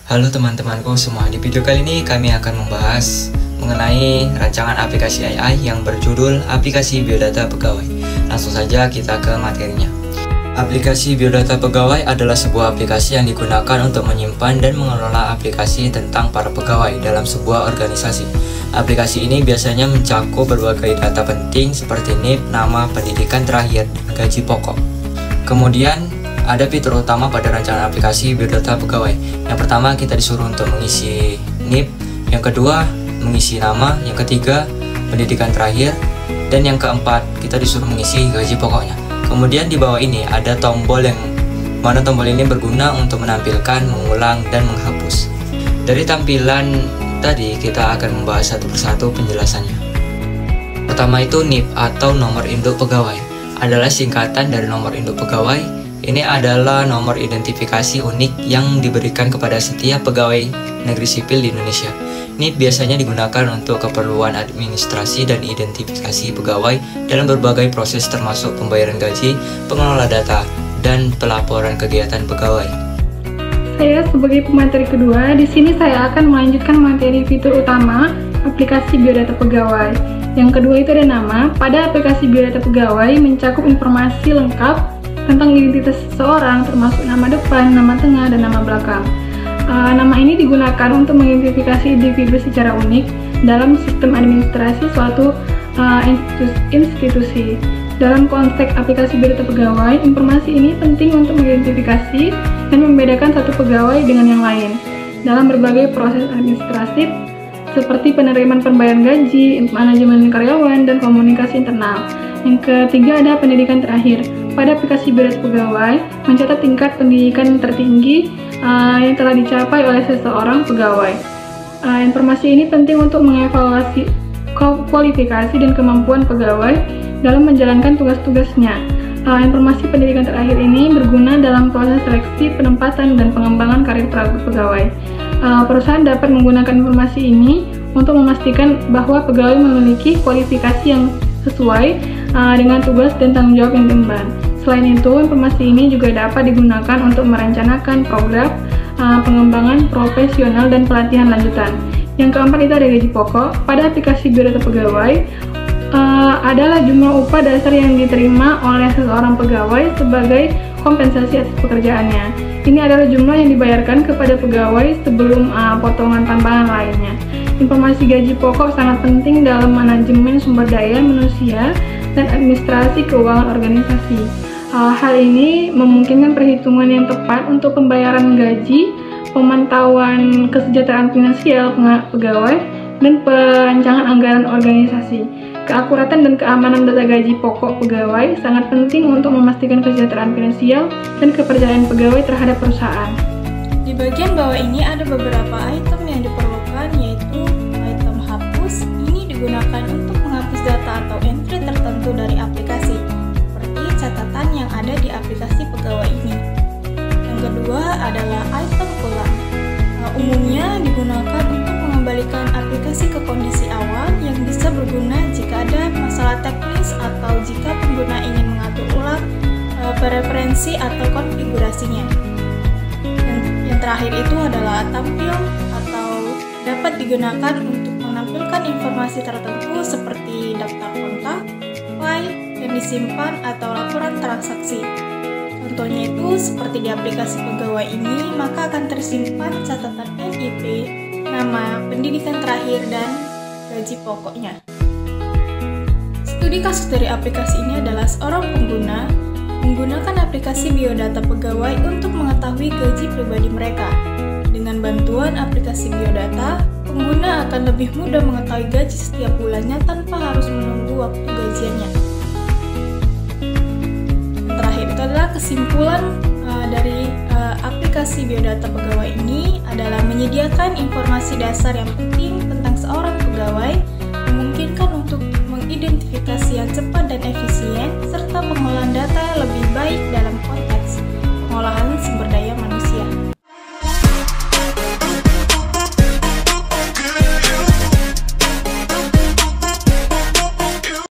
Halo teman-temanku semua, di video kali ini kami akan membahas mengenai rancangan aplikasi AI yang berjudul Aplikasi Biodata Pegawai. Langsung saja kita ke materinya. Aplikasi Biodata Pegawai adalah sebuah aplikasi yang digunakan untuk menyimpan dan mengelola aplikasi tentang para pegawai dalam sebuah organisasi. Aplikasi ini biasanya mencakup berbagai data penting seperti NIP, nama, pendidikan terakhir, dan gaji pokok. Kemudian, ada fitur utama pada rancangan aplikasi Biodata Pegawai. Yang pertama, kita disuruh untuk mengisi NIP, yang kedua, mengisi nama, yang ketiga, pendidikan terakhir, dan yang keempat, kita disuruh mengisi gaji pokoknya. Kemudian di bawah ini ada tombol yang mana tombol ini berguna untuk menampilkan, mengulang, dan menghapus. Dari tampilan tadi, kita akan membahas satu persatu penjelasannya. Pertama itu NIP atau nomor induk pegawai, adalah singkatan dari nomor induk pegawai. Ini adalah nomor identifikasi unik yang diberikan kepada setiap pegawai negeri sipil di Indonesia. NIP biasanya digunakan untuk keperluan administrasi dan identifikasi pegawai dalam berbagai proses termasuk pembayaran gaji, pengelola data, dan pelaporan kegiatan pegawai. Saya sebagai pemateri kedua, di sini saya akan melanjutkan materi fitur utama aplikasi Biodata Pegawai. Yang kedua itu ada nama. Pada aplikasi Biodata Pegawai mencakup informasi lengkap tentang identitas seseorang, termasuk nama depan, nama tengah, dan nama belakang. Nama ini digunakan untuk mengidentifikasi individu secara unik dalam sistem administrasi suatu institusi. Dalam konteks aplikasi Biodata Pegawai, informasi ini penting untuk mengidentifikasi dan membedakan satu pegawai dengan yang lain dalam berbagai proses administratif seperti penerimaan pembayaran gaji, manajemen karyawan, dan komunikasi internal. Yang ketiga ada pendidikan terakhir. Pada aplikasi Biodata Pegawai mencatat tingkat pendidikan tertinggi yang telah dicapai oleh seseorang pegawai. Informasi ini penting untuk mengevaluasi kualifikasi dan kemampuan pegawai dalam menjalankan tugas-tugasnya. Informasi pendidikan terakhir ini berguna dalam proses seleksi, penempatan, dan pengembangan karir pegawai. Perusahaan dapat menggunakan informasi ini untuk memastikan bahwa pegawai memiliki kualifikasi yang sesuai dengan tugas dan tanggung jawab yang diemban. Selain itu, informasi ini juga dapat digunakan untuk merencanakan program pengembangan profesional dan pelatihan lanjutan. Yang keempat itu ada gaji pokok. Pada aplikasi Biodata Pegawai adalah jumlah upah dasar yang diterima oleh seseorang pegawai sebagai kompensasi atas pekerjaannya. Ini adalah jumlah yang dibayarkan kepada pegawai sebelum potongan tambahan lainnya. Informasi gaji pokok sangat penting dalam manajemen sumber daya manusia dan administrasi keuangan organisasi. Hal ini memungkinkan perhitungan yang tepat untuk pembayaran gaji, pemantauan kesejahteraan finansial pegawai, dan perancangan anggaran organisasi. Keakuratan dan keamanan data gaji pokok pegawai sangat penting untuk memastikan kesejahteraan finansial dan kepercayaan pegawai terhadap perusahaan. Di bagian bawah ini ada beberapa item yang diperlukan, yaitu item hapus. Ini digunakan untuk menghapus data atau entry tertentu dari aplikasi, seperti catatan yang ada di aplikasi pegawai ini. Yang kedua adalah item pulang. Umumnya digunakan untuk mengembalikan aplikasi ke kondisi awal yang bisa berguna jika ada masalah teknis atau jika pengguna ingin mengatur ulang preferensi atau konfigurasinya. Yang terakhir itu adalah tampil atau dapat digunakan untuk menampilkan informasi tertentu seperti daftar kontak, file yang disimpan, atau laporan transaksi. Contohnya itu seperti di aplikasi pegawai ini, maka akan tersimpan catatan NIP, nama, pendidikan terakhir, dan gaji pokoknya. Studi kasus dari aplikasi ini adalah seorang pengguna menggunakan aplikasi Biodata Pegawai untuk mengetahui gaji pribadi mereka. Dengan bantuan aplikasi Biodata, pengguna akan lebih mudah mengetahui gaji setiap bulannya tanpa harus menunggu waktu gajiannya. Terakhir itu adalah kesimpulan dari aplikasi Biodata Pegawai ini adalah menyediakan informasi dasar yang penting tentang seorang pegawai, memungkinkan untuk mengidentifikasi yang cepat dan efisien, serta pengolahan data lebih baik dalam